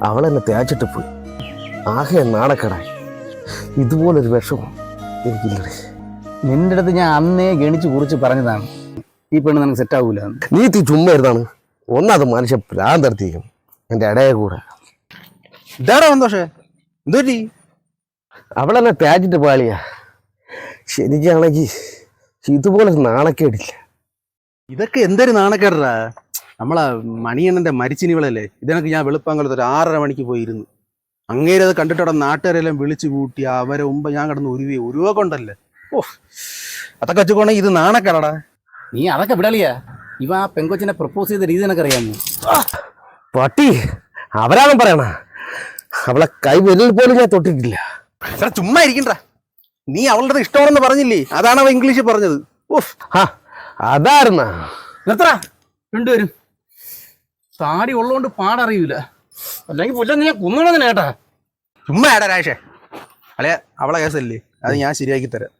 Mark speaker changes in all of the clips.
Speaker 1: അവളെന്നെ തേച്ചിട്ട് പോയി. ആകെ നാണക്കേടായി. ഇതുപോലൊരു വിഷമം എനിക്കില്ലേ.
Speaker 2: നിന്റെ അടുത്ത് ഞാൻ അന്നേ ഗണിച്ച് കുറിച്ച് പറഞ്ഞതാണ് ഈ പെണ്ണ് നമുക്ക് സെറ്റ് ആവൂല.
Speaker 1: നീ ചുമ്മാ ഇരുന്നാണ്. ഒന്നത് മനുഷ്യ ഭ്രാന്തർത്തിക്കും എൻ്റെ ഇടയെ കൂടെ.
Speaker 3: ഇതാടാ സന്തോഷേ, എന്തോറ്റി?
Speaker 1: അവളെന്നെ തേച്ചിട്ട് പാളിയാ. ശരിക്കാണെങ്കിൽ ഇതുപോലെ നാണക്കേടില്ല.
Speaker 3: ഇതൊക്കെ എന്തൊരു നാണക്കേടാ. നമ്മളെ മണിയണ്ണന്റെ മരിച്ചിനിവളല്ലേ, ഇതിനൊക്കെ ഞാൻ വെളുപ്പാങ്കാലത്ത് ഒരു 6:30 മണിക്ക് പോയിരുന്നു. അങ്ങേരെ അത് കണ്ടിട്ട് അവിടെ നാട്ടുകാരെല്ലാം വിളിച്ചു കൂട്ടി അവരെ മുമ്പ് ഞാൻ കിടന്ന് ഉരുവ കൊണ്ടല്ലേ. ഓ, അതൊക്കെ വെച്ചുകൊണ്ടേ ഇത് നാണക്കേടാ.
Speaker 2: നീ അതൊക്കെ വിടളിയാ. ഇവ ആ പെങ്കൊച്ചിനെ പ്രപ്പോസ് ചെയ്ത രീതി നിനക്ക് അറിയാമോ?
Speaker 1: പട്ടി അവരാണ് പറയണ. അവളെ കൈ വിരൽ പോലും ഞാൻ തൊട്ടിട്ടില്ല.
Speaker 3: ചുമ്മാ ഇരിക്കണ്ട. നീ അവളുടെ ഇഷ്ടമാണെന്ന് പറഞ്ഞില്ലേ, അതാണ് അവ ഇംഗ്ലീഷിൽ പറഞ്ഞത്. ഓഫ്,
Speaker 1: അതായിരുന്ന
Speaker 2: നിർത്തടാ രണ്ടുപേരും. താടി ഉള്ളതുകൊണ്ട് പാടറിയൂല, അല്ലെങ്കിൽ പുല്ലെന്ന് ഞാൻ കുന്നണെന്ന് കേട്ടാ.
Speaker 3: ചുമ്മാ ഏടാ രാശേ. അല്ലെ അവളെ കേസല്ലേ, അത് ഞാൻ ശരിയാക്കി തരാം.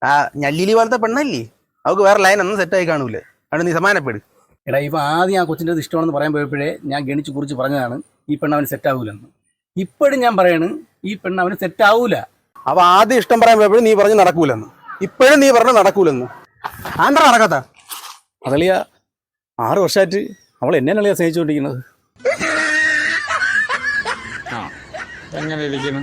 Speaker 3: ആ ഞല്ലിലി പോലത്തെ പെണ്ണല്ലേ, അവൾക്ക് വേറെ ലൈൻ ഒന്നും സെറ്റായി കാണൂലേ. അതുകൊണ്ട് നീ സമാനപ്പെട്.
Speaker 2: എടാ ഇപ്പം ആദ്യം ആ കൊച്ചിൻ്റെ ഇഷ്ടമാണെന്ന് പറയാൻ പോയപ്പോഴേ ഞാൻ ഗണിച്ച് കുറിച്ച് പറഞ്ഞതാണ് ഈ പെണ്ണ് അവന് സെറ്റ് ആവൂലെന്ന്. ഇപ്പോഴും ഞാൻ പറയാണ് ഈ പെണ്ണ് അവന് സെറ്റ് ആവൂല.
Speaker 3: അവ ആദ്യം ഇഷ്ടം പറയാൻ പോയപ്പോഴും നീ പറഞ്ഞ് നടക്കൂലെന്ന്, ഇപ്പോഴും നീ പറഞ്ഞ് നടക്കൂലെന്ന്. ആന്താ നടക്കാത്ത?
Speaker 2: അതളിയ 6 വർഷമായിട്ട് അവൾ എന്നെയാണളിയാ സ്നേഹിച്ചുകൊണ്ടിരിക്കുന്നത്.
Speaker 4: എങ്ങനെ ഇരിക്കുന്നു?